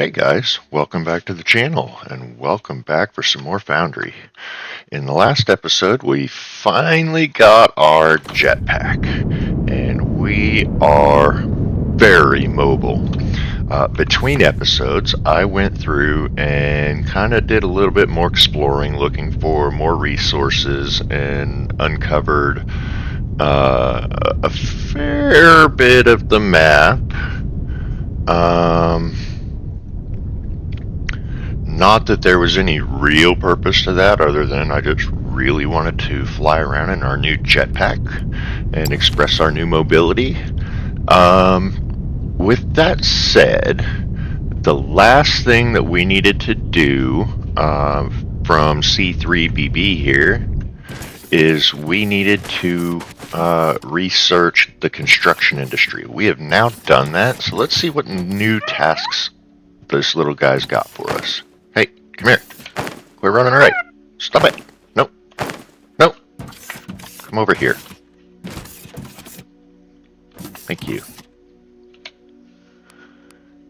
Hey guys, welcome back to the channel and welcome back for some more Foundry. In the last episode we finally got our jetpack and we are very mobile. Between episodes I went through and kind of did a little bit more exploring, looking for more resources, and uncovered a fair bit of the map. Um, Not that there was any real purpose to that other than I just really wanted to fly around in our new jetpack and express our new mobility. With that said, the last thing that we needed to do from C3BB here is we needed to research the construction industry. We have now done that, so let's see what new tasks this little guy's got for us. Hey, come here. We're running right. Stop it. No. No. Come over here. Thank you.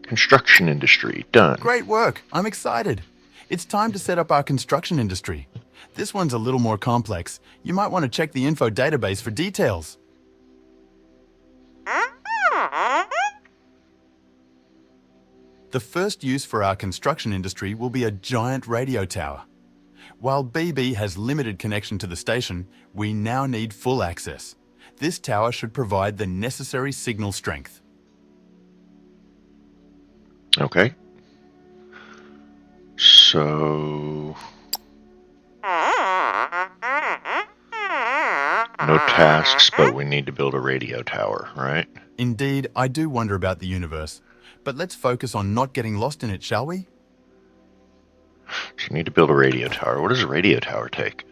Construction industry. Done. Great work. I'm excited. It's time to set up our construction industry. This one's a little more complex. You might want to check the info database for details. The first use for our construction industry will be a giant radio tower. While BB has limited connection to the station, we now need full access. This tower should provide the necessary signal strength. Okay. So... no tasks, but we need to build a radio tower, right? Indeed, I do wonder about the universe. But let's focus on not getting lost in it, shall we? So we need to build a radio tower. What does a radio tower take?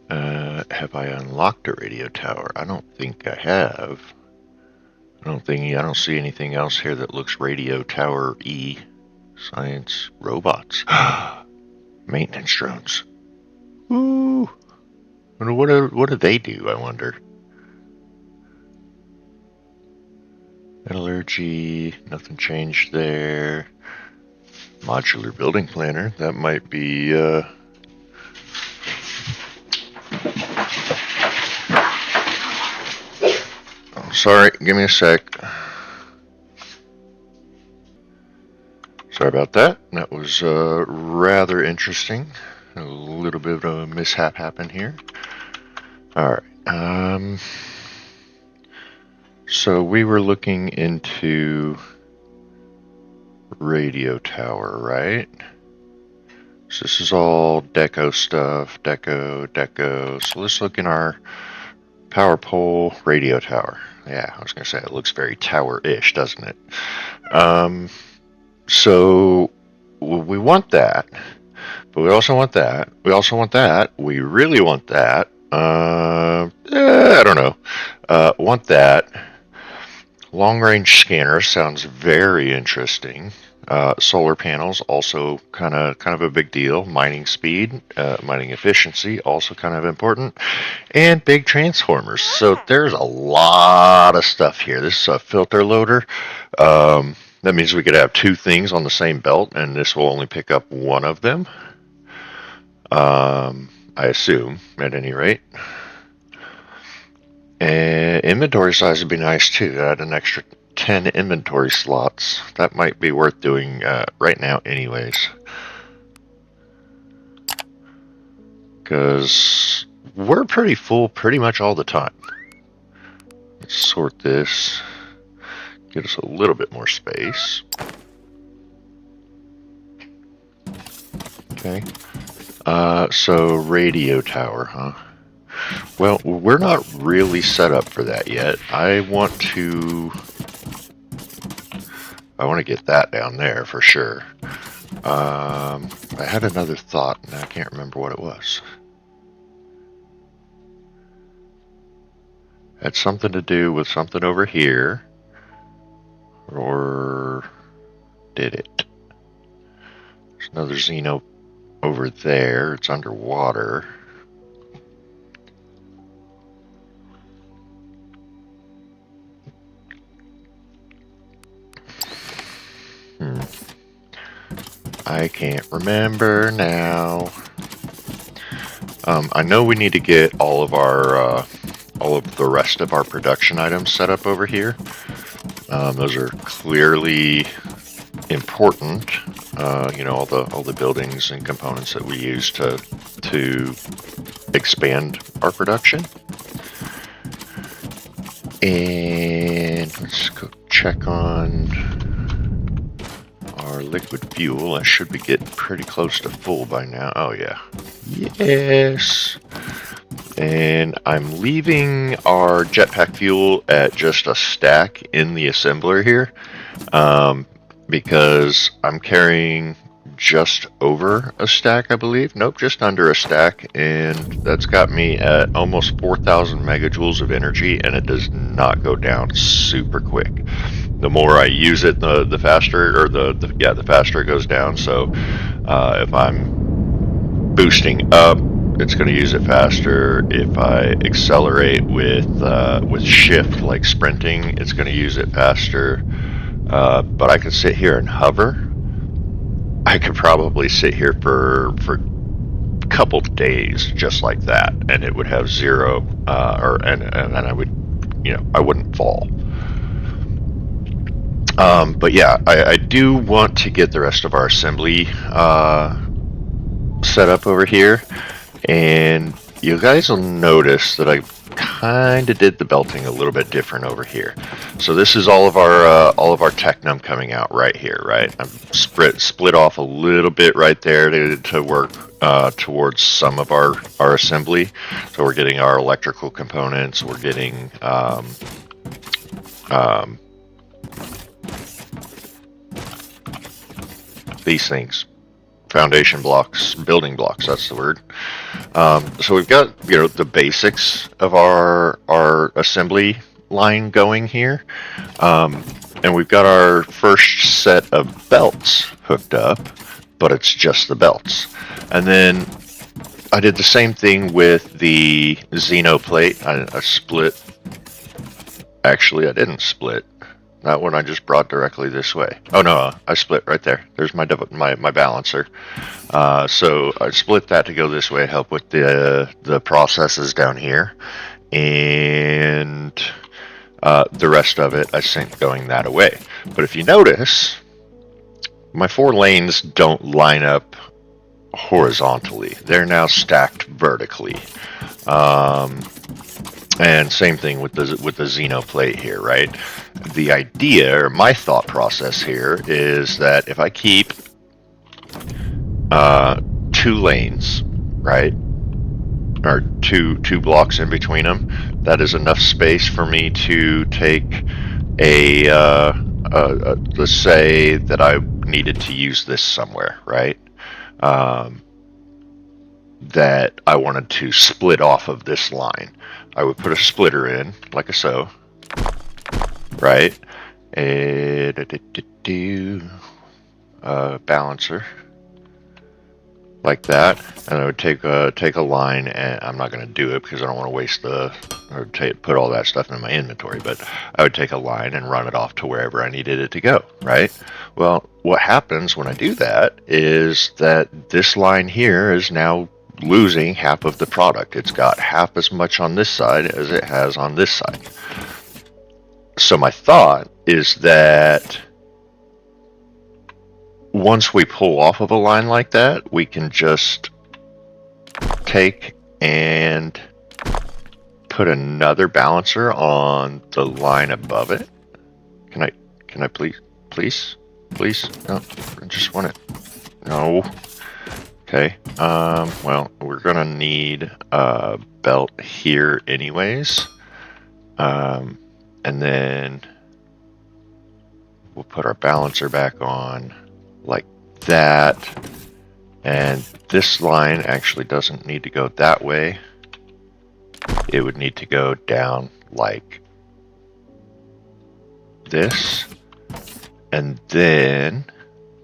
Have I unlocked a radio tower? I don't think I have. I don't see anything else here that looks radio tower-y. Science robots. Maintenance drones. Ooh. What do they do, I wonder? Metallurgy, nothing changed there. Modular building planner, that might be, oh, sorry, give me a sec. Sorry about that. That was rather interesting. A little bit of a mishap happened here. Alright, so we were looking into radio tower, right? So this is all deco stuff, deco. So let's look in our power pole radio tower. Yeah, I was gonna say it looks very tower-ish, doesn't it? So we want that, but we also want that. We also want that. We really want that. I don't know. Want that. Long-range scanner sounds very interesting. Solar panels also kind of a big deal. Mining speed, mining efficiency also kind of important, and big transformers. So there's a lot of stuff here. This is a filter loader. That means we could have two things on the same belt, and this will only pick up one of them. I assume, at any rate. And inventory size would be nice too. Add an extra 10 inventory slots. That might be worth doing right now anyways. Because we're pretty full pretty much all the time. Let's sort this. Get us a little bit more space. Okay. So radio tower, huh? Well, we're not really set up for that yet. I want to get that down there for sure. I had another thought and I can't remember what it was. Had something to do with something over here. Or did it? There's another Xeno over there. It's underwater. I can't remember now. I know we need to get all of the rest of our production items set up over here. Those are clearly important. All the buildings and components that we use to expand our production. And let's go check on our liquid fuel. I should be getting pretty close to full by now. Oh yeah. Yes. And I'm leaving our jetpack fuel at just a stack in the assembler here, because I'm carrying just over a stack, I believe. Nope, just under a stack, and that's got me at almost 4,000 megajoules of energy, and it does not go down super quick. The more I use it, the faster, or the faster it goes down. So if I'm boosting up, it's going to use it faster. If I accelerate with shift, like sprinting, it's going to use it faster. But I could sit here and hover. I could probably sit here for a couple days just like that, and it would have zero, and I would, I wouldn't fall. But yeah, I do want to get the rest of our assembly set up over here, and you guys will notice that I kind of did the belting a little bit different over here. So this is all of our technum coming out right here, right? I'm split off a little bit right there to work towards some of our assembly. So we're getting our electrical components. We're getting these things. Foundation blocks, building blocks, that's the word. So we've got, the basics of our assembly line going here. And we've got our first set of belts hooked up, but it's just the belts. And then I did the same thing with the Xeno plate. I split. Actually, I didn't split. That one I just brought directly this way. Oh no, I split right there. There's my balancer. So I split that to go this way, help with the processes down here, and the rest of it I sent going that away. But if you notice, my 4 lanes don't line up horizontally. They're now stacked vertically. And same thing with the Xeno plate here, right? The idea, or my thought process here, is that if I keep 2 lanes, right, or two blocks in between them, that is enough space for me to take let's say that I needed to use this somewhere, right? That I wanted to split off of this line. I would put a splitter in, like a so, right? Balancer, like that, and I would take a line, and I'm not going to do it because I don't want to waste put all that stuff in my inventory, but I would take a line and run it off to wherever I needed it to go, right? Well, what happens when I do that is that this line here is now losing half of the product. It's got half as much on this side as it has on this side. So my thought is that once we pull off of a line like that, we can just take and put another balancer on the line above it. Can I please? No, I just want it. No. Okay, well, we're gonna need a belt here anyways, and then we'll put our balancer back on like that, and this line actually doesn't need to go that way. It would need to go down like this, and then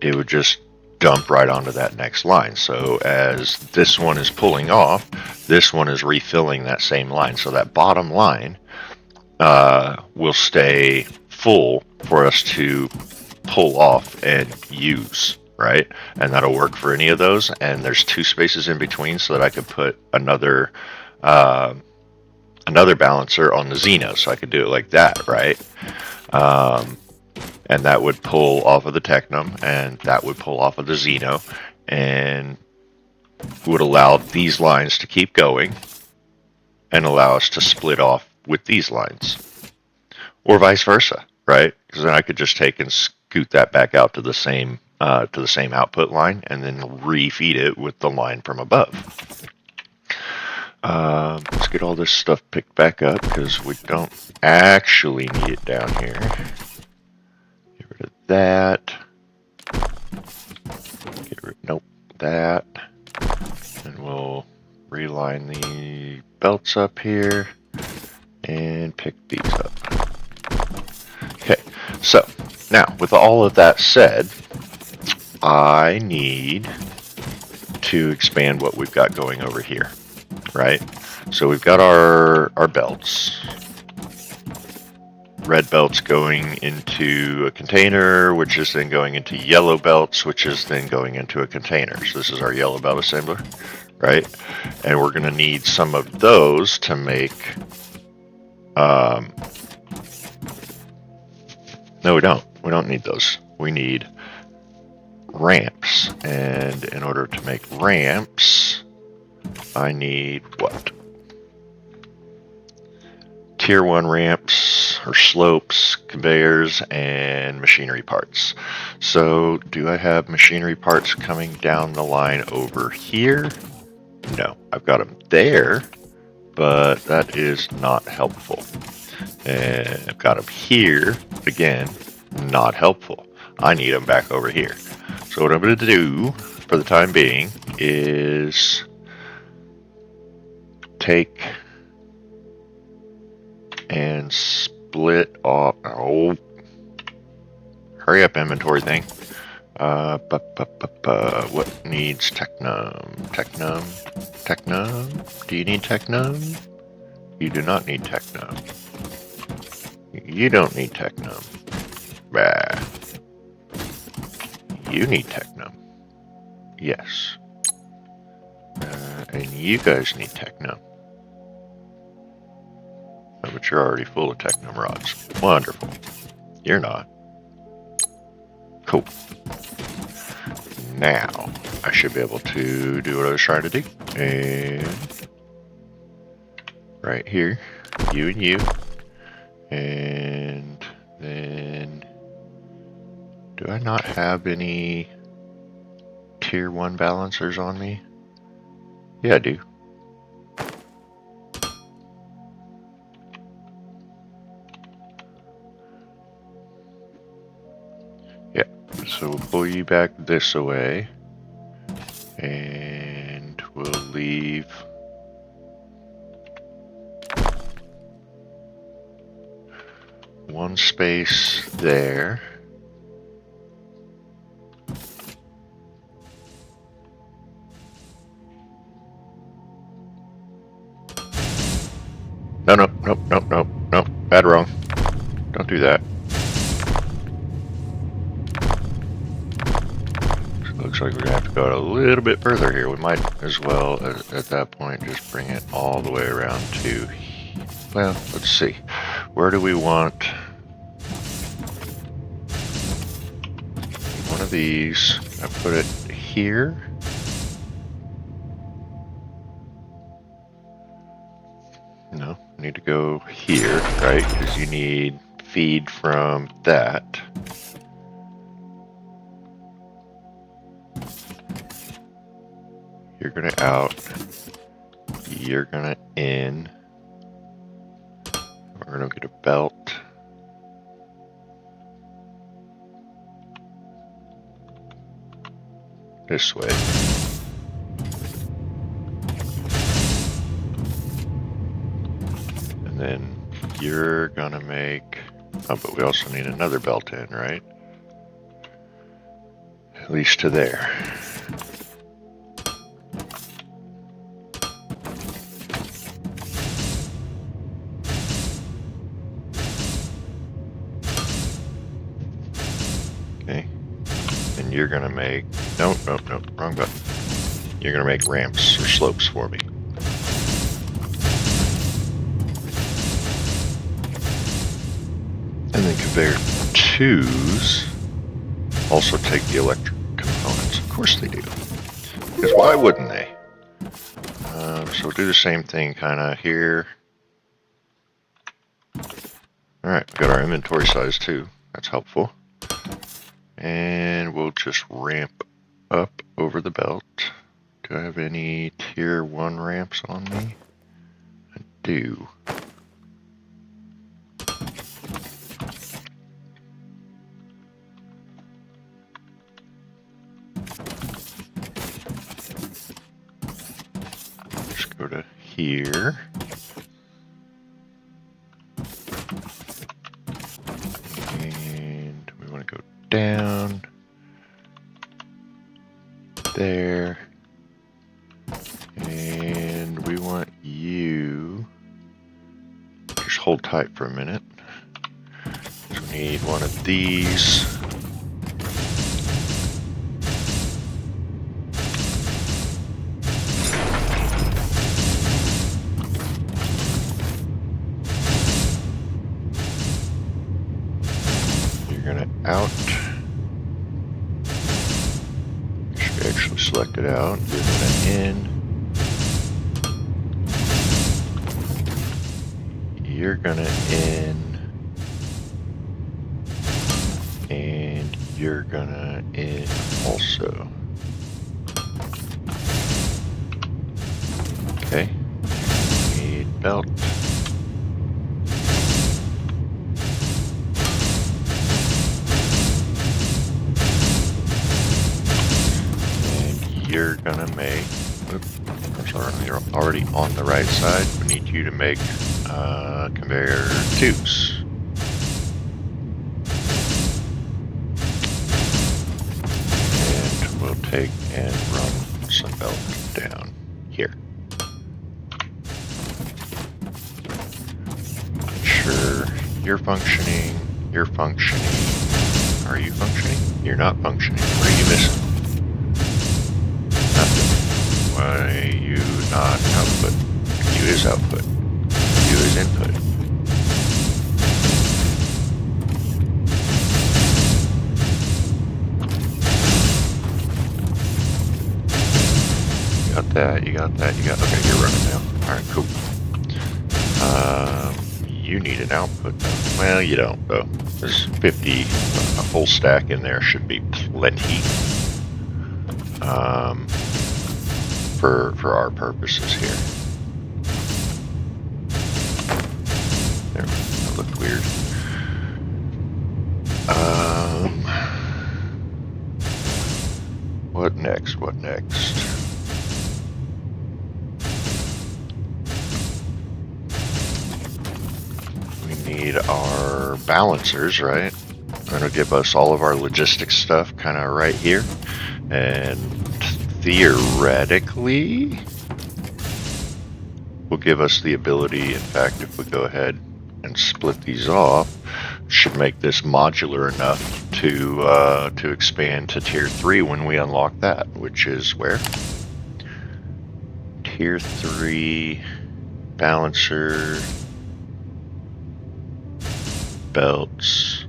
it would just dump right onto that next line. So as this one is pulling off, this one is refilling that same line. So that bottom line will stay full for us to pull off and use right? And that'll work for any of those. And there's 2 spaces in between so that I could put another balancer on the Xeno, so I could do it like that, right? And that would pull off of the Technum, and that would pull off of the Xeno, and would allow these lines to keep going and allow us to split off with these lines, or vice versa, right? Because then I could just take and scoot that back out to the same output line, and then refeed it with the line from above. Let's get all this stuff picked back up because we don't actually need it down here. Get rid of that. Nope, that. And we'll reline the belts up here and pick these up. Okay, so now with all of that said, I need to expand what we've got going over here, right? So we've got our belts. Red belts going into a container, which is then going into yellow belts, which is then going into a container. So this is our yellow belt assembler, right? And we're going to need some of those to make... no, we don't. We don't need those. We need ramps. And in order to make ramps, I need what? Tier 1 ramps or slopes, conveyors, and machinery parts. So do I have machinery parts coming down the line over here? No, I've got them there, but that is not helpful. And I've got them here, again, not helpful. I need them back over here. So what I'm going to do for the time being is take and split off. Oh, hurry up, inventory thing. What needs Technum? Technum? Do you need Technum? You do not need Technum. You don't need Technum. Bah. You need Technum. Yes. And you guys need Technum. Oh, but you're already full of Technum rods. Wonderful. You're not. Cool. Now, I should be able to do what I was trying to do. And right here, you and you. And then, do I not have any tier 1 balancers on me? Yeah, I do. Yeah, so we'll pull you back this way, and we'll leave one space there. No. Bad wrong. Don't do that. So it looks like we're going to have to go a little bit further here. We might as well, at that point, just bring it all the way around to... Well, let's see. Where do we want... one of these. I put it here. No, need to go here, right? Because you need feed from that. You're gonna out. You're gonna in. We're gonna get a belt. This way. And then you're gonna make, oh, but we also need another belt in, right? At least to there. you're gonna make, nope, wrong button. You're gonna make ramps or slopes for me. And then conveyor 2s also take the electric components. Of course they do. Because why wouldn't they? So we'll do the same thing kind of here. Alright, we've got our inventory size too. That's helpful. And we'll just ramp up over the belt. Do I have any tier 1 ramps on me? I do. Just go to here. And we want to go down. There. And we want you, just hold tight for a minute. So we need one of these. You're gonna out. Should actually select it out. You're gonna in. You're gonna in, and you're gonna in also. Okay, need belt. And you're gonna make, oops, I'm sorry, you're already on the right side. We need you to make conveyor 2s. And we'll take and run some belt down here. Make sure you're functioning, you're functioning. Are you functioning? You're not functioning. What are you missing? Nothing. Why are you not output? You is output. You is input. You got that, you got that, you got, okay, you're running now. Alright, cool. You need an output though. Well, you don't though. There's 50, a full stack in there should be plenty. For our purposes here. There, that looked weird. What next? What next? We need our balancers, right? That'll give us all of our logistics stuff kind of right here. And theoretically will give us the ability, in fact, if we go ahead and split these off, should make this modular enough to expand to tier 3 when we unlock that, which is where? Tier 3 balancer belts.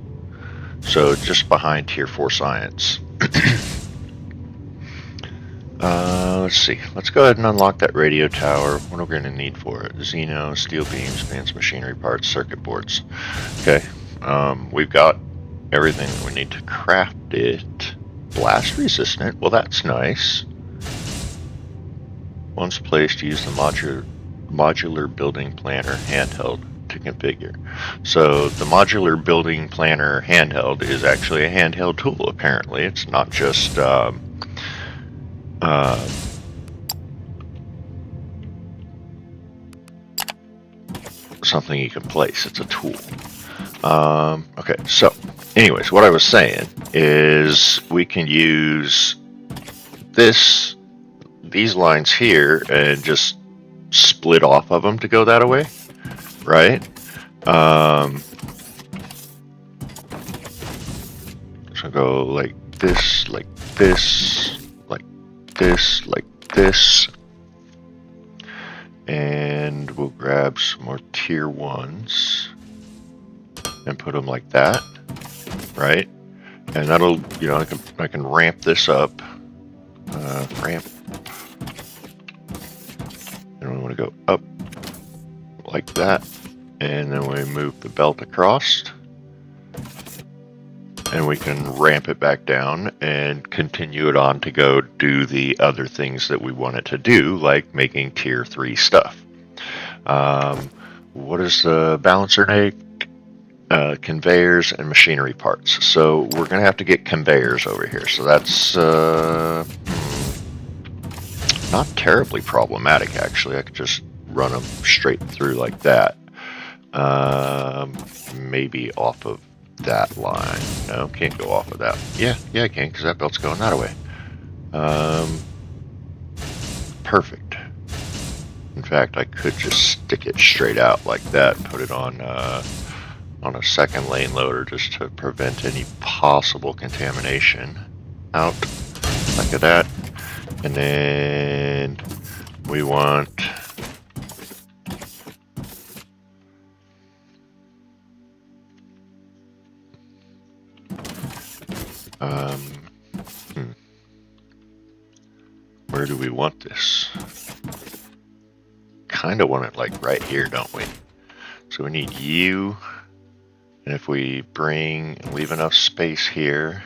So just behind tier 4 science. Let's see. Let's go ahead and unlock that radio tower. What are we going to need for it? Xeno, steel beams, advanced machinery parts, circuit boards. Okay. We've got everything that we need to craft it. Blast resistant. Well, that's nice. Once placed, use the modular building planner handheld to configure. So the modular building planner handheld is actually a handheld tool, apparently. It's not just something you can place. It's a tool. Okay, so anyways, what I was saying is we can use these lines here and just split off of them to go that way, right? So go like this, this, like this, like this. And we'll grab some more tier 1s and put them like that, right? And that'll, you know, I can ramp this up, ramp, and we want to go up like that, and then we move the belt across, and we can ramp it back down and continue it on to go do the other things that we want it to do, like making tier 3 stuff. What does the balancer make? Conveyors and machinery parts. So we're going to have to get conveyors over here. So that's not terribly problematic, actually. I could just run them straight through like that. Maybe off of that line. No, can't go off of that. Yeah, I can, because that belt's going that way. Perfect. In fact, I could just stick it straight out like that, put it on a second lane loader just to prevent any possible contamination out like that. And then we want where do we want this? Kind of want it like right here, don't we? So we need you. And if we leave enough space here,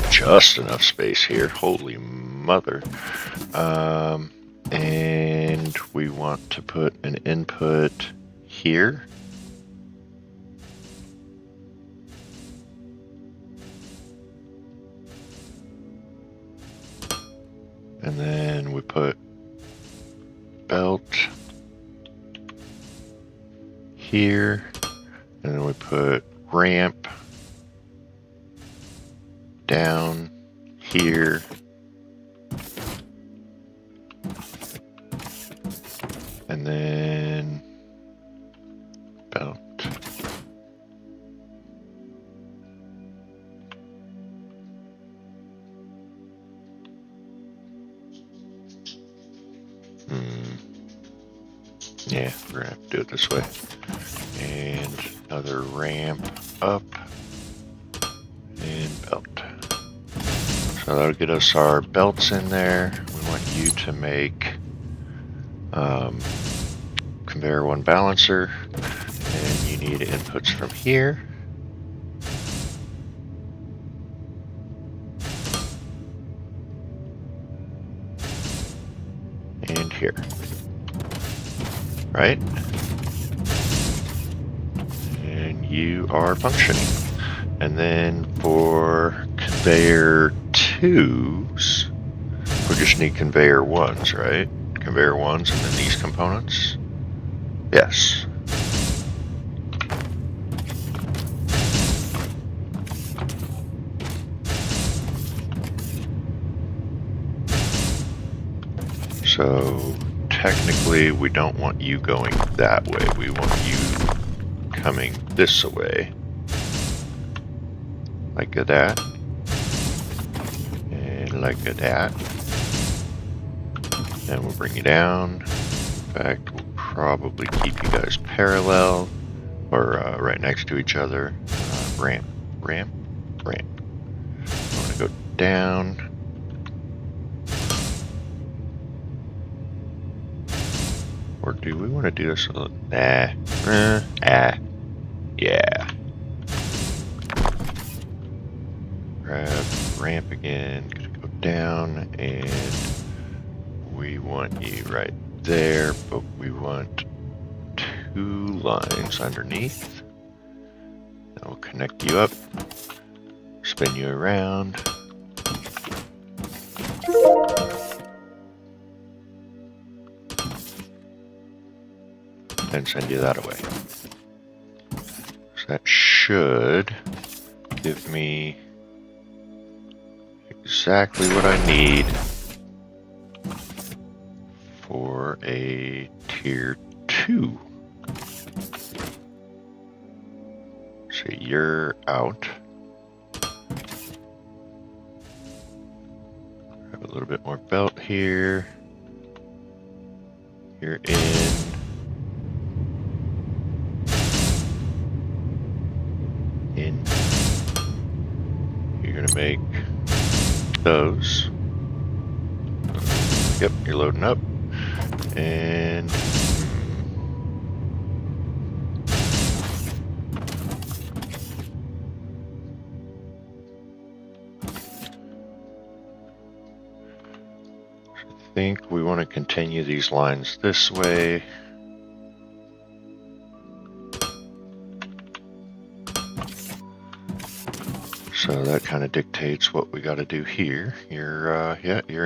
just enough space here, holy mother. And we want to put an input here. And then we put belt here, and then we put ramp down here, and then belt. Yeah, we're gonna have to do it this way. And another ramp up and belt. So that'll get us our belts in there. We want you to make conveyor 1 balancer, and you need inputs from here. And here. Right? And you are functioning. And then for conveyor 2s, we just need conveyor 1s, right? Conveyor 1s and then these components? Yes. So technically we don't want you going that way. We want you coming this way. Like that. And like that. And we'll bring you down. In fact, we'll probably keep you guys parallel or right next to each other. Ramp, ramp, ramp. I want to go down. Or do we want to do this a little? Yeah. Grab ramp again, go down, and we want you right there, but we want 2 lines underneath. And we'll connect you up, spin you around. And send you that away. So that should give me exactly what I need for a tier 2. So you're out. here. You're in. In. You're gonna make those. Yep, you're loading up. And I think we want to continue these lines this way. So that kind of dictates what we got to do here. Your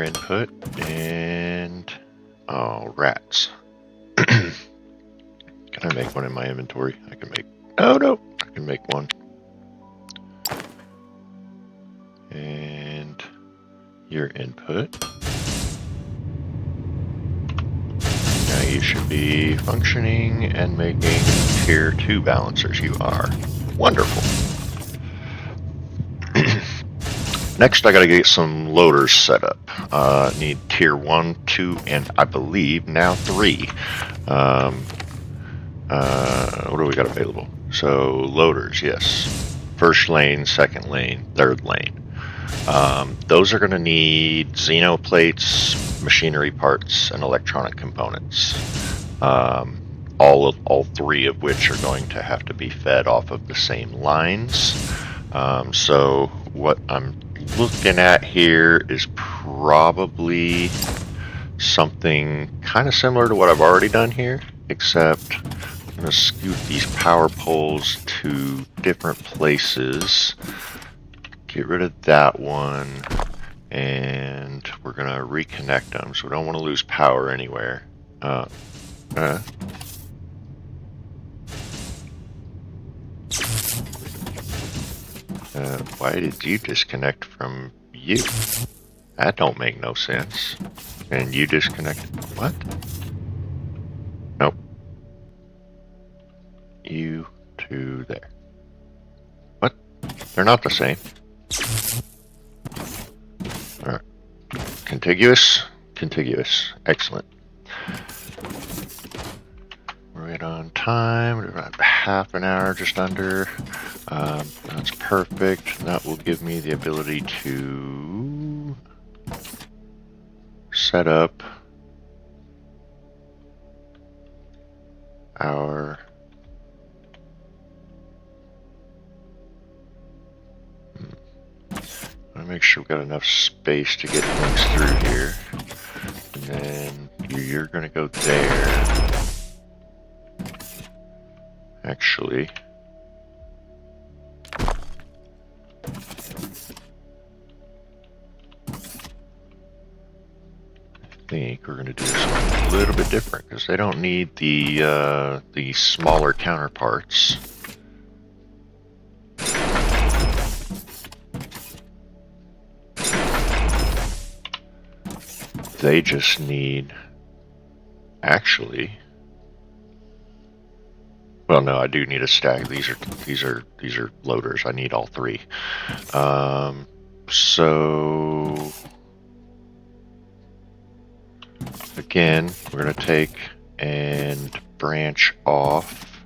input and oh, rats. Can I make one in my inventory? I can make. Oh no, I can make one. And your input. Now you should be functioning and making tier 2 balancers. You are. Wonderful. Next, I gotta get some loaders set up. Need tier 1, 2, and I believe now 3. What do we got available? So, loaders, yes. First lane, second lane, third lane. Those are gonna need Xeno plates, machinery parts, and electronic components. All three of which are going to have to be fed off of the same lines. So what I'm looking at here is probably something kind of similar to what I've already done here, except I'm going to scoot these power poles to different places, get rid of that one, and we're going to reconnect them, so we don't want to lose power anywhere. Why did you disconnect from you? That don't make no sense. And you disconnected. What? Nope. You to there. What? They're not the same. Alright. Contiguous? Contiguous. Excellent. Right on time. We're about half an hour, just under. That's perfect. That will give me the ability to set up our I want to make sure we've got enough space to get things through here. And then you're going to go there. Actually, I think we're going to do something a little bit different because they don't need the smaller counterparts. They just need, actually. Well, no, I do need a stack. These are loaders. I need all three. So again, we're gonna take and branch off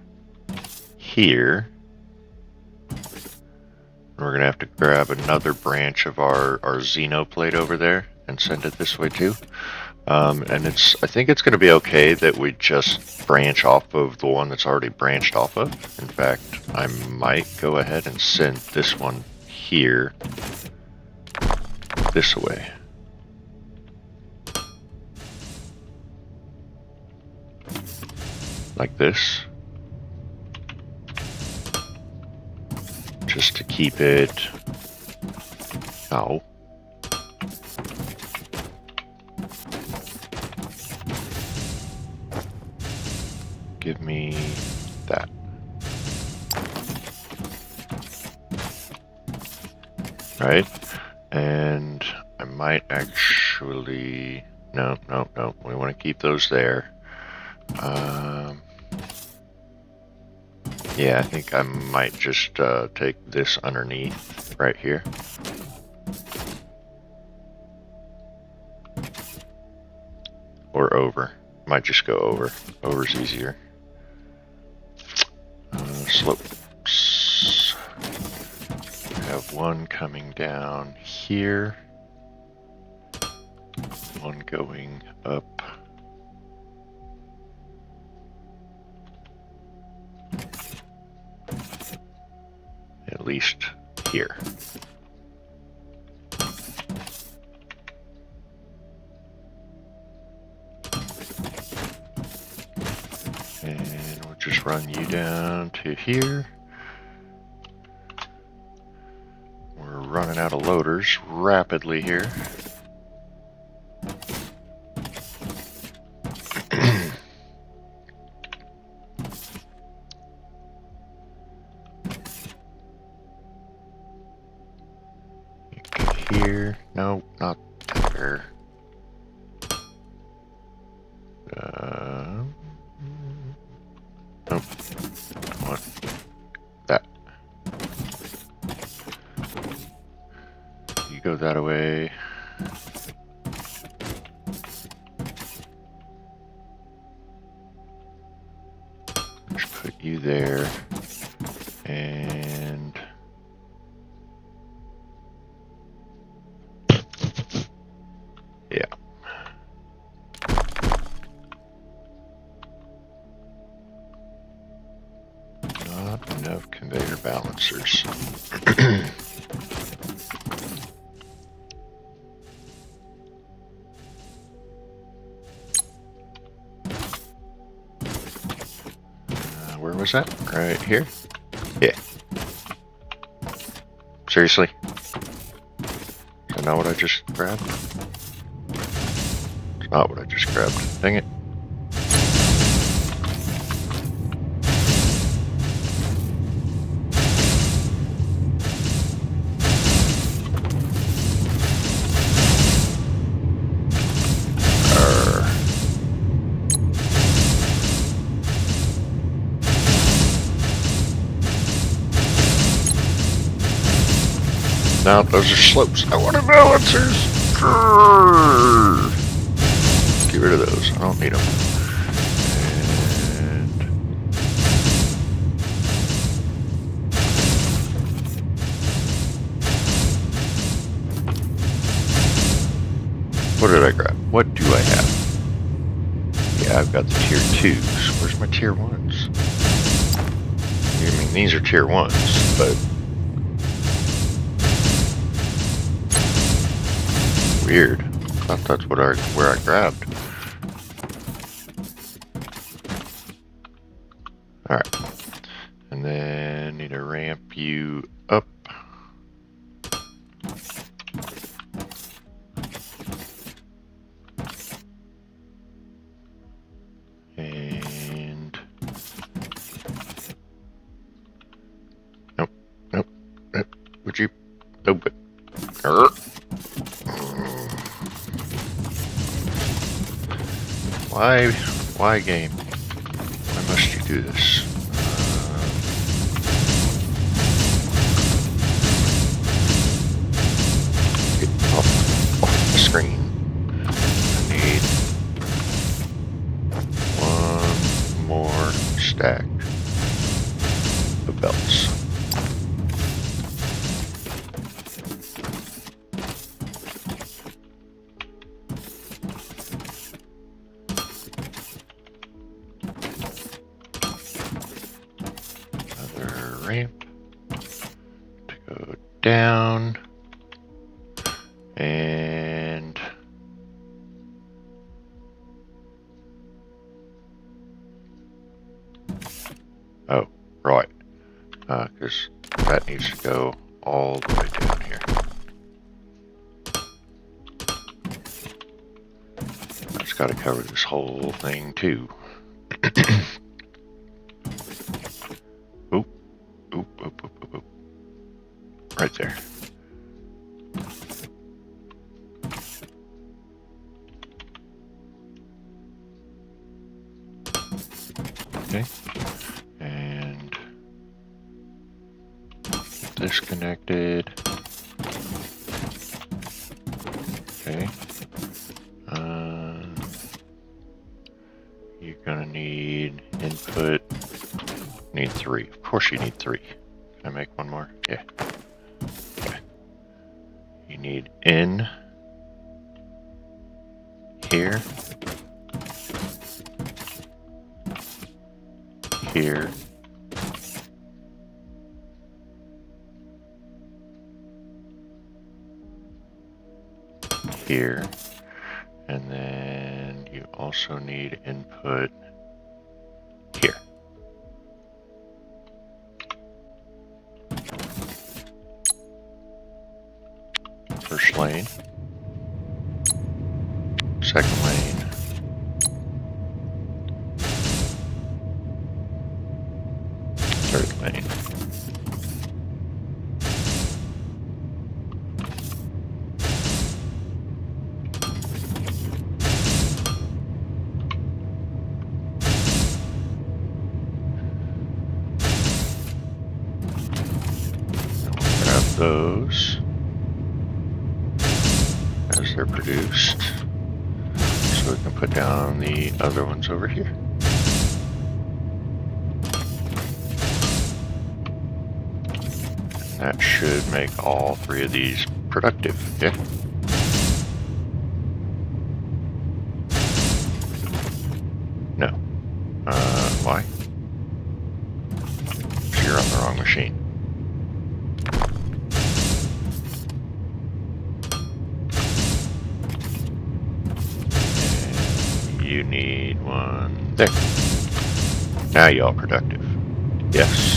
here. We're gonna have to grab another branch of our Xeno plate over there and send it this way too. And I think it's going to be okay that we just branch off of the one that's already branched off of. In fact, I might go ahead and send this one here this way. Like this. Just to keep it... Ow. Give me that. Right? And I might actually... No. We want to keep those there. Yeah, I think I might just take this underneath right here. or over. Might just go over. Over's easier. Slopes. We have one coming down here. One going up. At least here. And we'll just run you down to here. We're running out of loaders rapidly here. Here. No, not there. Nope. What? That. You go that way. Just put you there. And yeah. Not enough conveyor balancers. Where was that? Right here? Yeah. Seriously? Is that not what I just grabbed? It's not what I just grabbed. Dang it. No, those are slopes. I want balancers. Get rid of those. I don't need them. And what did I grab? What do I have? Yeah, I've got the tier 2s. Where's my tier 1s? I mean, these are tier 1s, but weird. I thought that's what where I grabbed. Alright. And then need to ramp you up. And nope. Would you open? Why game? Why must you do this? Get off the screen. I need one more stack of belts. Ramp to go down, and oh, right, because that needs to go all the way down here. I just got to cover this whole thing too. Oop. Right there. Okay. And disconnected. Okay. You're gonna need input. Need 3. Of course you need 3. Can I make one more? Yeah. Okay. You need in here, here, here, and then you also need input here. First lane, second lane, third lane. Grab those as they're produced, so we can put down the other ones over here. That should make all 3 of these productive, yeah? No. Why? You're on the wrong machine. And you need one there. Now y'all productive. Yes.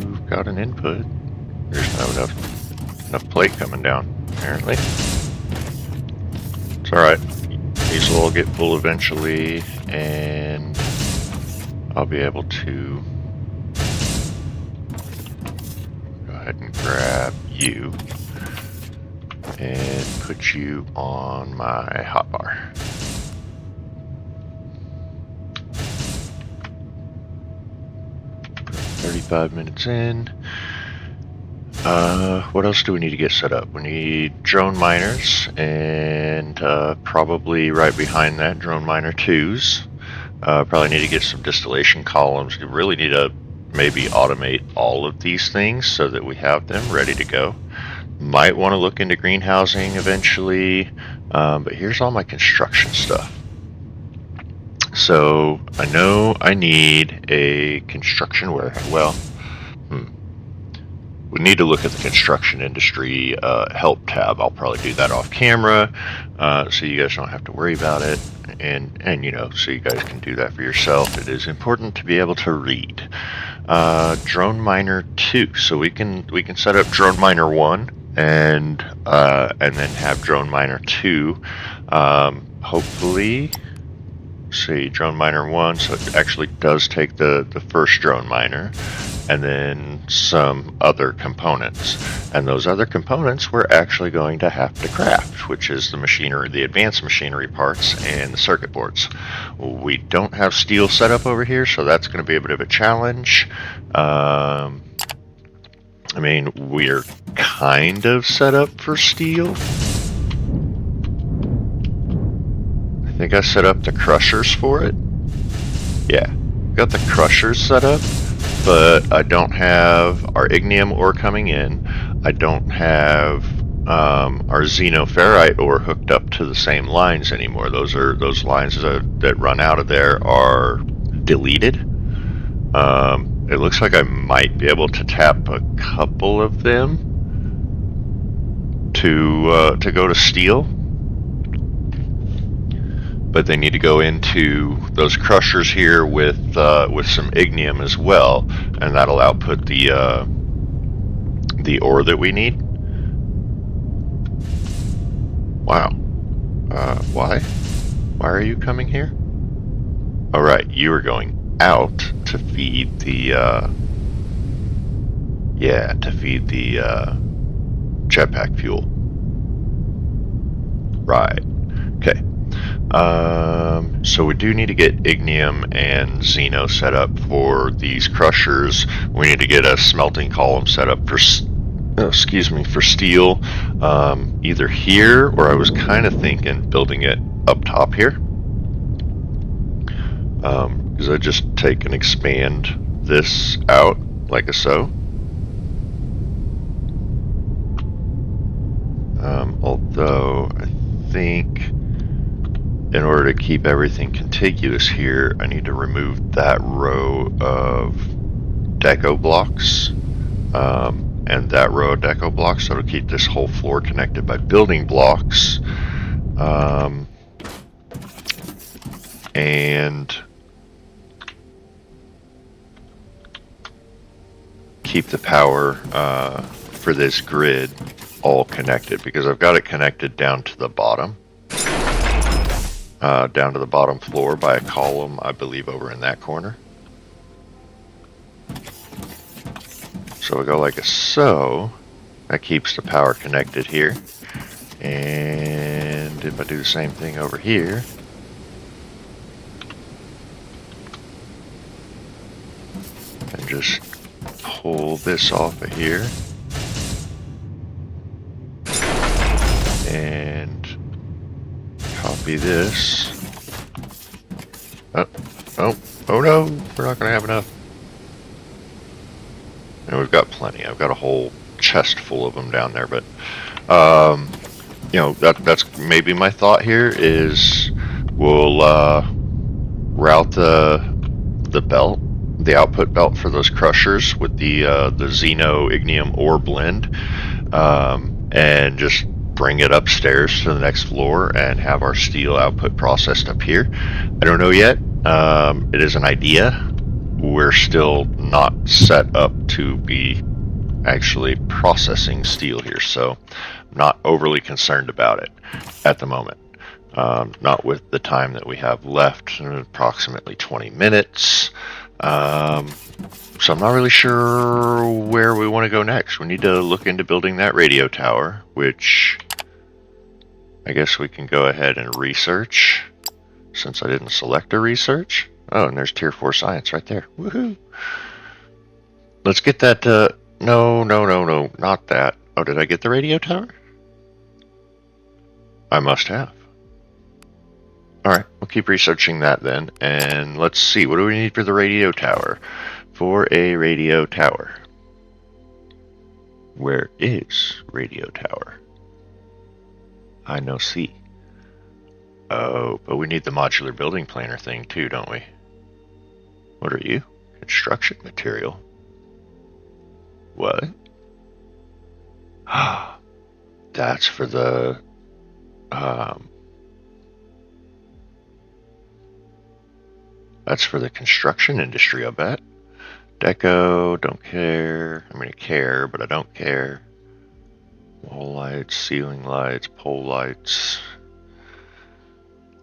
You've got an input. There's not enough plate coming down, apparently. It's alright. These will all get full eventually, and I'll be able to go ahead and grab you and put you on my hotbar. $35 minutes in. What else do we need to get set up? We need drone miners, and probably right behind that, drone miner 2s. Probably need to get some distillation columns. We really need to maybe automate all of these things so that we have them ready to go. Might want to look into greenhousing eventually, but here's all my construction stuff. So I know I need a construction warehouse. Well, we need to look at the construction industry help tab. I'll probably do that off camera, so you guys don't have to worry about it, and you know, so you guys can do that for yourself. It is important to be able to read. Drone miner 2, so we can set up drone miner 1 and then have drone miner 2. Hopefully. See, drone miner 1, so it actually does take the first drone miner and then some other components, and those other components we're actually going to have to craft, which is the machinery, the advanced machinery parts and the circuit boards. We don't have steel set up over here, so that's going to be a bit of a challenge. I mean, we're kind of set up for steel. I think I set up the crushers for it. Yeah, got the crushers set up, but I don't have our ignium ore coming in. I don't have our xenoferrite ore hooked up to the same lines anymore. Those lines that run out of there are deleted. It looks like I might be able to tap a couple of them to go to steel. But they need to go into those crushers here with some ignium as well, and that'll output the ore that we need. Wow. Why? Why are you coming here? Oh right, you are going out to feed the jetpack fuel. Right. Okay. So we do need to get ignium and xeno set up for these crushers. We need to get a smelting column set up for, for steel, either here, or I was kind of thinking building it up top here. Because I just take and expand this out like so. Although I think in order to keep everything contiguous here, I need to remove that row of deco blocks and that row of deco blocks. So it'll keep this whole floor connected by building blocks. And keep the power for this grid all connected, because I've got it connected down to the bottom. Down to the bottom floor by a column, I believe, over in that corner. So we go like so. That keeps the power connected here. And if I do the same thing over here, and just pull this off of here, and copy this. Oh no, we're not going to have enough. And we've got plenty. I've got a whole chest full of them down there, but you know, that's maybe my thought here is we'll route the belt, the output belt for those crushers with the xeno ignium ore blend, and just bring it upstairs to the next floor and have our steel output processed up here. I don't know yet. It is an idea. We're still not set up to be actually processing steel here, so I'm not overly concerned about it at the moment. Not with the time that we have left, approximately 20 minutes. So I'm not really sure where we want to go next. We need to look into building that radio tower, which I guess we can go ahead and research, since I didn't select a research. Oh, and there's tier 4 science right there. Woohoo! Let's get that, no, not that. Oh, did I get the radio tower? I must have. Alright, we'll keep researching that then, and let's see, what do we need for the radio tower? For a radio tower. Where is radio tower? I no see. Oh, but we need the modular building planner thing too, don't we? What are you? Construction material. What? That's for the that's for the construction industry, I bet. Deco, don't care. I mean, I care, but I don't care. Wall lights, ceiling lights, pole lights.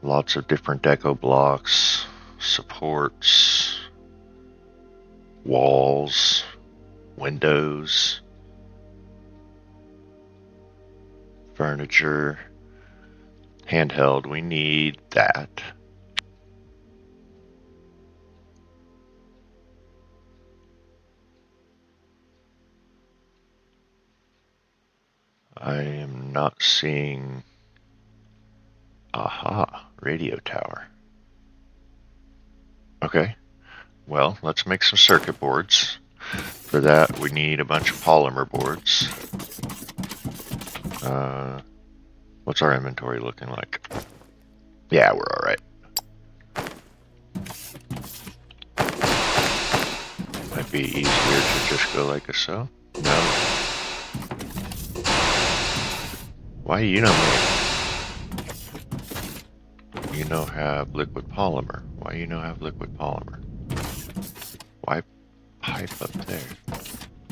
Lots of different deco blocks, supports, walls, windows, furniture, handheld. We need that. I am not seeing. Aha, radio tower. Okay, well, let's make some circuit boards. For that, we need a bunch of polymer boards. What's our inventory looking like? Yeah, we're alright. Might be easier to just go like so. No. Why you know me? You know have liquid polymer. Why you know have liquid polymer? Why pipe up there?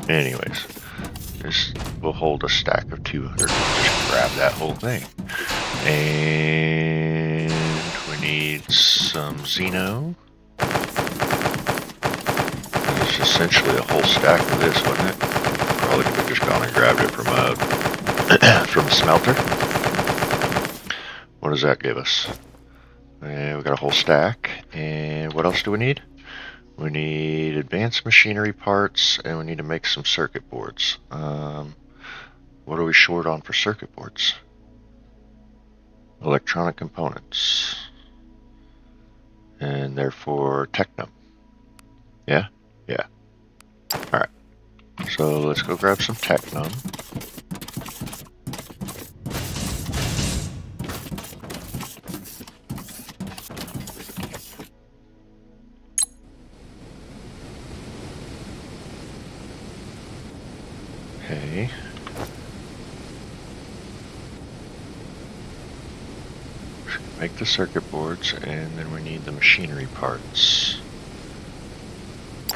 Anyways, this will hold a stack of 200. Just grab that whole thing. And we need some Xeno. It's essentially a whole stack of this, wasn't it? Probably could have just gone and grabbed it from a from a smelter. What does that give us? And we got a whole stack. And what else do we need? We need advanced machinery parts, and we need to make some circuit boards. What are we short on for circuit boards? Electronic components. And therefore technum. Yeah? Yeah. Alright. So let's go grab some technum. Okay. Make the circuit boards, and then we need the machinery parts,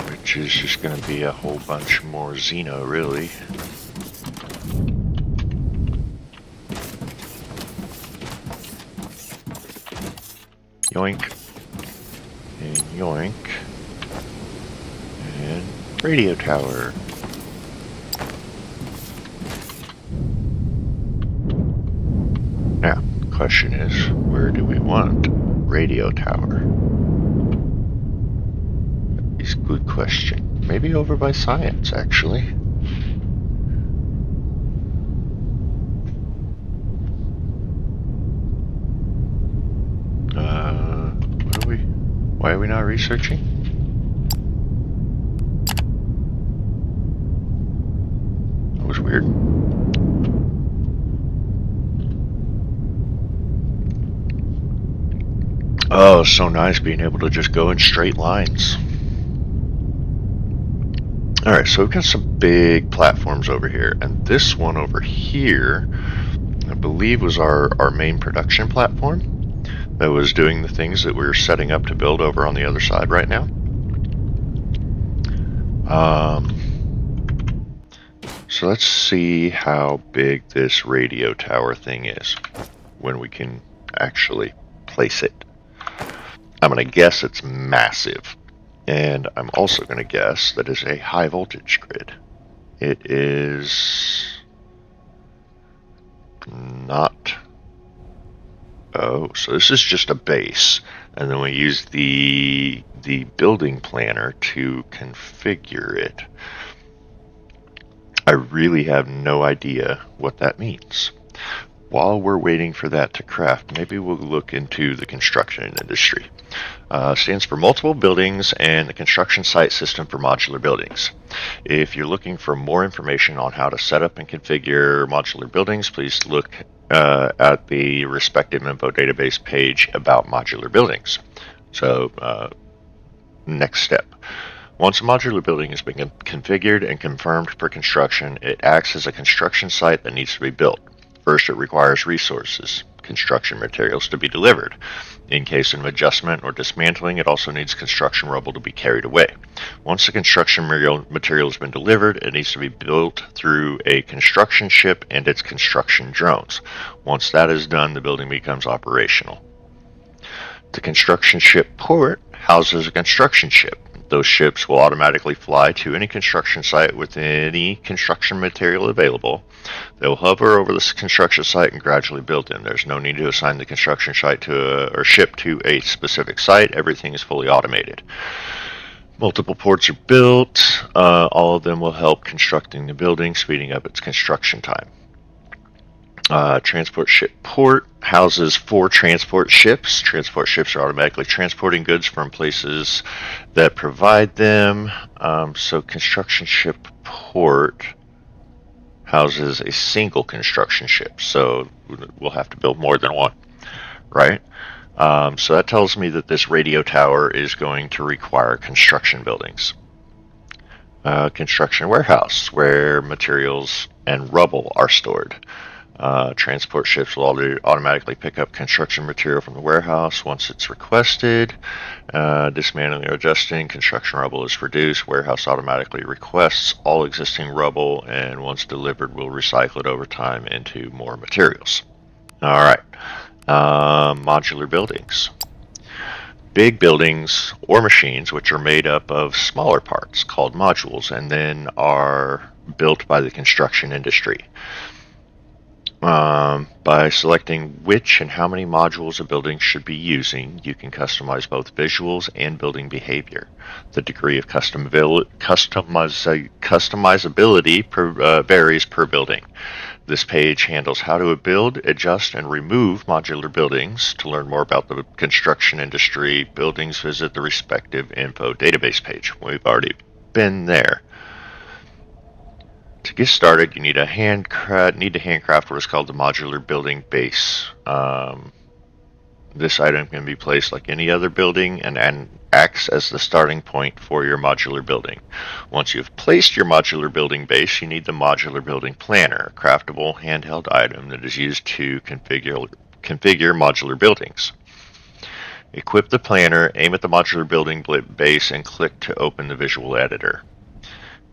which is just going to be a whole bunch more Xeno, really. Yoink. And yoink. And radio tower. Now, the question is, where do we want radio tower? Is a good question. Maybe over by science, actually. What are we? Why are we not researching? That was weird. Oh, so nice being able to just go in straight lines. Alright, so we've got some big platforms over here, and this one over here, I believe, was our main production platform that was doing the things that we were setting up to build over on the other side right now. So let's see how big this radio tower thing is when we can actually place it. I'm going to guess it's massive. And I'm also going to guess that it's a high voltage grid. It is not. Oh, so this is just a base. And then we use the building planner to configure it. I really have no idea what that means. While we're waiting for that to craft, maybe we'll look into the construction industry. Stands for multiple buildings and the construction site system for modular buildings. If you're looking for more information on how to set up and configure modular buildings, please look at the respective info database page about modular buildings. So, next step. Once a modular building has been configured and confirmed for construction, it acts as a construction site that needs to be built. First, it requires resources, construction materials to be delivered. In case of adjustment or dismantling, it also needs construction rubble to be carried away. Once the construction material has been delivered, it needs to be built through a construction ship and its construction drones. Once that is done, the building becomes operational. The construction ship port houses a construction ship. Those ships will automatically fly to any construction site with any construction material available. They will hover over the construction site and gradually build them. There's no need to assign the construction site or ship to a specific site. Everything is fully automated. Multiple ports are built. All of them will help constructing the building, speeding up its construction time. Transport ship port houses 4 transport ships. Transport ships are automatically transporting goods from places that provide them. So construction ship port houses a single construction ship. So we'll have to build more than one, right? So that tells me that this radio tower is going to require construction buildings. Construction warehouse, where materials and rubble are stored. Transport ships will automatically pick up construction material from the warehouse once it's requested. Dismantling or adjusting, construction rubble is produced. Warehouse automatically requests all existing rubble, and once delivered, will recycle it over time into more materials. All right. Modular buildings. Big buildings or machines which are made up of smaller parts called modules and then are built by the construction industry. By selecting which and how many modules a building should be using, you can customize both visuals and building behavior. The degree of customizability varies per building. This page handles how to build, adjust, and remove modular buildings. To learn more about the construction industry buildings, visit the respective info database page. We've already been there. To get started, you need to handcraft what is called the modular building base. This item can be placed like any other building and acts as the starting point for your modular building. Once you've placed your modular building base, you need the modular building planner, a craftable handheld item that is used to configure modular buildings. Equip the planner, aim at the modular building base, and click to open the visual editor.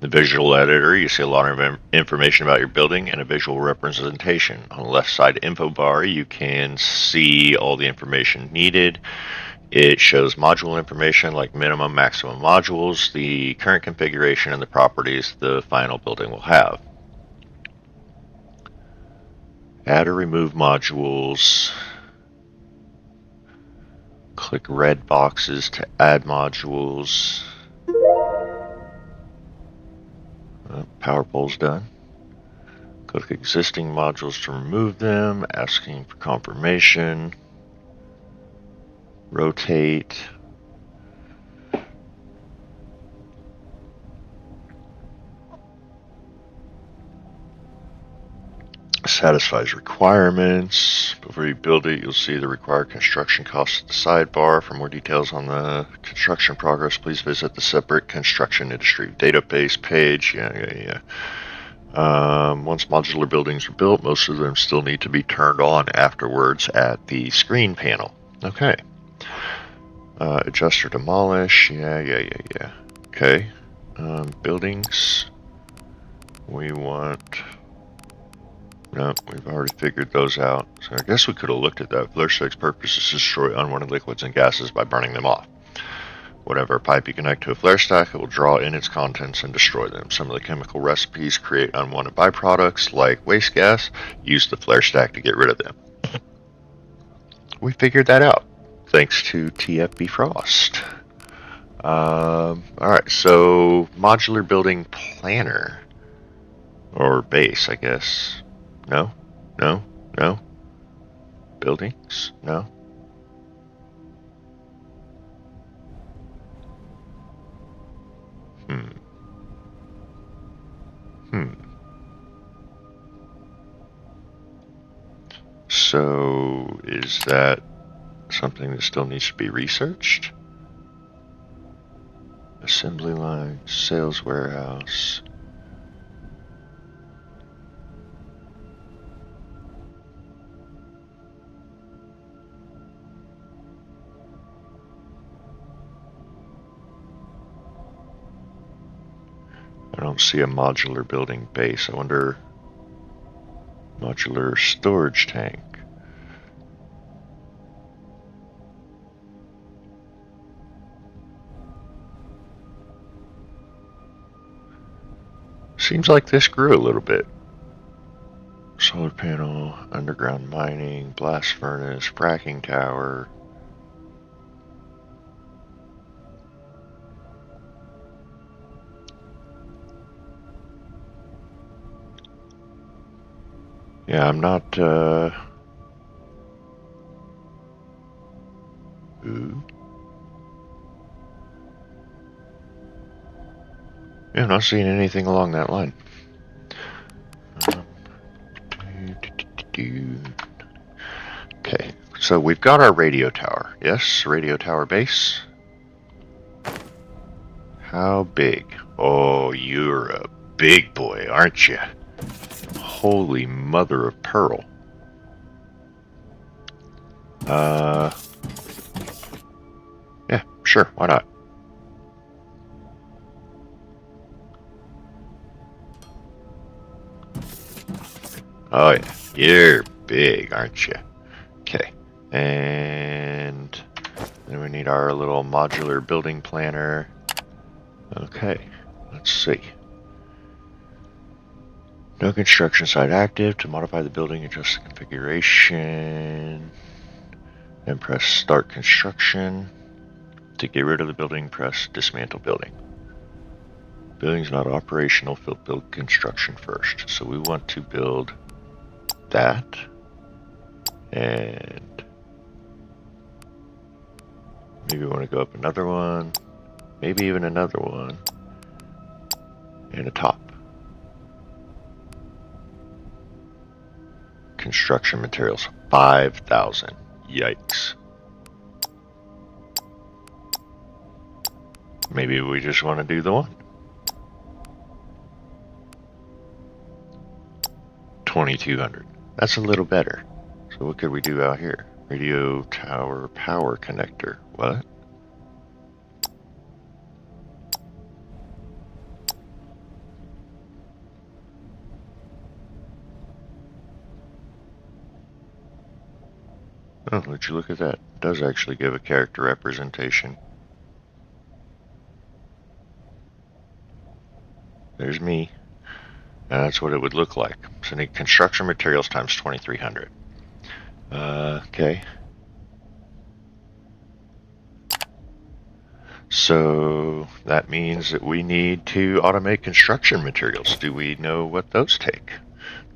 In the visual editor, you see a lot of information about your building and a visual representation. On the left side info bar, you can see all the information needed. It shows module information like minimum, maximum modules, the current configuration, and the properties the final building will have. Add or remove modules. Click red boxes to add modules. Power pole's done. Click existing modules to remove them, asking for confirmation. Rotate. Satisfies requirements. Before you build it, you'll see the required construction costs at the sidebar. For more details on the construction progress, please visit the separate construction industry database page. Once modular buildings are built, most of them still need to be turned on afterwards at the screen panel. Okay. Adjust or demolish. Yeah. Okay. Buildings. We want... No, we've already figured those out. So I guess we could have looked at that. Flare stack's purpose is to destroy unwanted liquids and gases by burning them off. Whatever pipe you connect to a flare stack, it will draw in its contents and destroy them. Some of the chemical recipes create unwanted byproducts like waste gas. Use the flare stack to get rid of them. We figured that out, thanks to TFB Frost. Alright, so modular building planner. Or base, I guess. No. Buildings? No. So, is that something that still needs to be researched? Assembly line, sales warehouse. I don't see a modular building base. I wonder... Modular storage tank. Seems like this grew a little bit. Solar panel, underground mining, blast furnace, fracking tower. Yeah, I'm not, Ooh. Yeah, I'm not seeing anything along that line. Okay, so we've got our radio tower. Yes, radio tower base. How big? Oh, you're a big boy, aren't you? Holy mother of pearl. Yeah, sure, why not? Oh yeah, you're big, aren't you? Okay, and then we need our little modular building planner. Okay, let's see. No construction site active. To modify the building, adjust the configuration. Then press start construction. To get rid of the building, press dismantle building. Building's not operational, build construction first. So we want to build that. And maybe we want to go up another one. Maybe even another one. And a top. Construction materials, 5,000. Yikes. Maybe we just want to do the one. 2,200. That's a little better. So what could we do out here? Radio tower power connector. What? Oh, would you look at that? It does actually give a character representation. There's me. And that's what it would look like. So need construction materials times 2,300. Okay. So that means that we need to automate construction materials. Do we know what those take?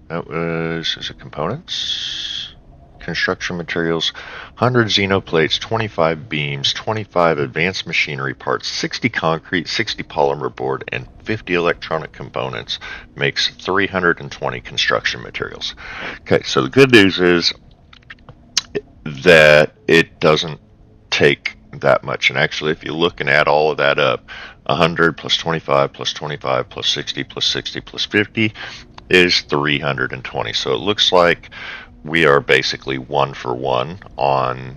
That was, is it components? Construction materials, 100 xenoplates, 25 beams, 25 advanced machinery parts, 60 concrete, 60 polymer board, and 50 electronic components makes 320 construction materials. Okay, so the good news is that it doesn't take that much. And actually, if you look and add all of that up, 100 plus 25 plus 25 plus 60 plus 60 plus 50 is 320. So it looks like we are basically 1 for 1 on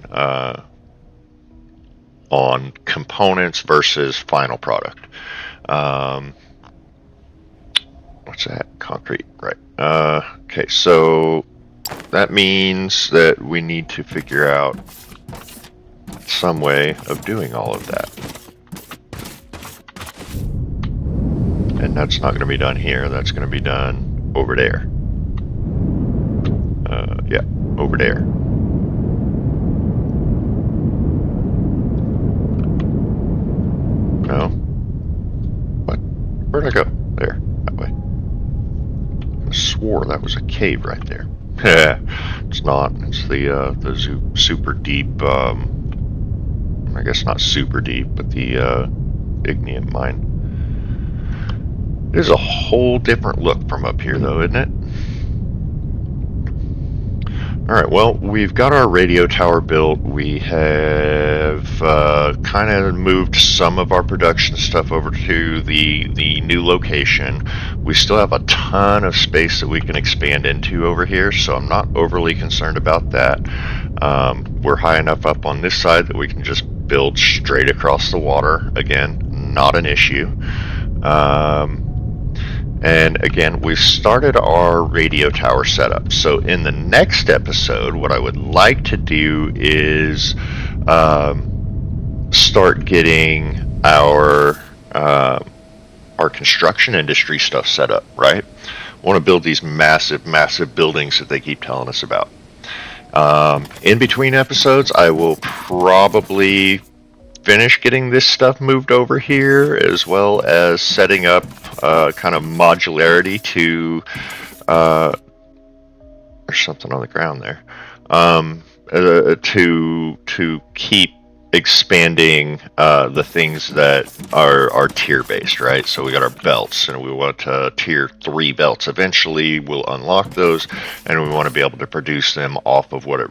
components versus final product. What's that? Concrete, right? Okay, so that means that we need to figure out some way of doing all of that. And that's not going to be done here. That's going to be done over there. Yeah, over there. No. What? Where'd I go? There. That way. I swore that was a cave right there. It's not. It's the super deep, I guess not super deep, but the igneous mine. It is a whole different look from up here, though, isn't it? Alright, well, we've got our radio tower built. We have kind of moved some of our production stuff over to the new location. We still have a ton of space that we can expand into over here, so I'm not overly concerned about that. We're high enough up on this side that we can just build straight across the water. Again, not an issue. And again, we've started our radio tower setup. So in the next episode, what I would like to do is start getting our construction industry stuff set up, right? I want to build these massive, massive buildings that they keep telling us about. In between episodes, I will probably finish getting this stuff moved over here, as well as setting up kind of modularity to there's something on the ground there, to keep expanding the things that are tier based, right? So we got our belts, and we want tier 3 belts. Eventually we'll unlock those, and we want to be able to produce them off of what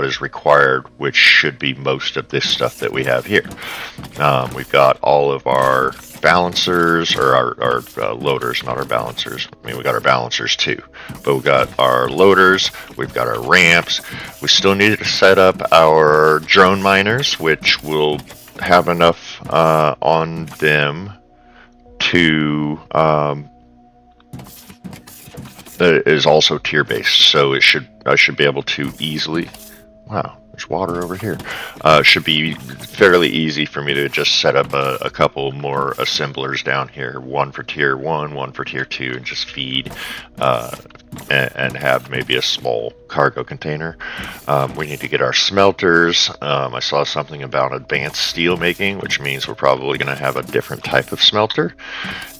is required, which should be most of this stuff that we have here. We've got all of our balancers, or our loaders, not our balancers. I mean, we got our balancers too, but we've got our loaders, we've got our ramps. We still need to set up our drone miners, which will have enough on them to that is also tier based, so I should be able to easily. Wow, There's water over here. Should be fairly easy for me to just set up a couple more assemblers down here. One for tier 1, one for tier 2, and just feed and have maybe a small cargo container. We need to get our smelters. I saw something about advanced steel making, which means we're probably going to have a different type of smelter.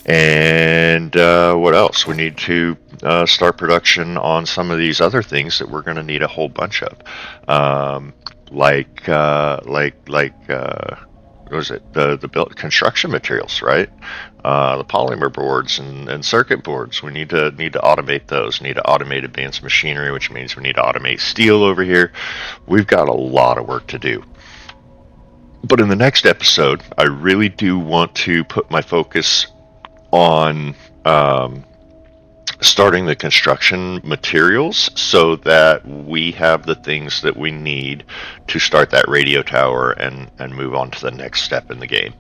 And what else? We need to start production on some of these other things that we're going to need a whole bunch of, what was it? The built construction materials, right? The polymer boards and circuit boards. We need to automate those. Need to automate advanced machinery, which means we need to automate steel over here. We've got a lot of work to do. But in the next episode, I really do want to put my focus on starting the construction materials so that we have the things that we need to start that radio tower and move on to the next step in the game.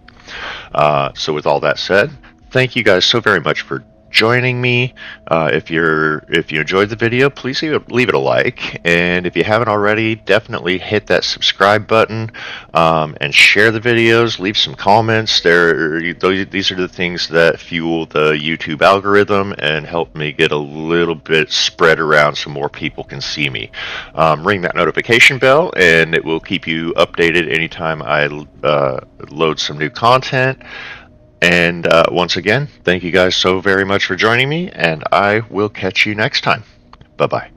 So with all that said, thank you guys so very much for joining me. If you enjoyed the video, please leave it a like, and if you haven't already, definitely hit that subscribe button and share the videos. Leave some comments. These are the things that fuel the YouTube algorithm and help me get a little bit spread around so more people can see me. Ring that notification bell, and it will keep you updated anytime I load some new content. And once again, thank you guys so very much for joining me, and I will catch you next time. Bye-bye.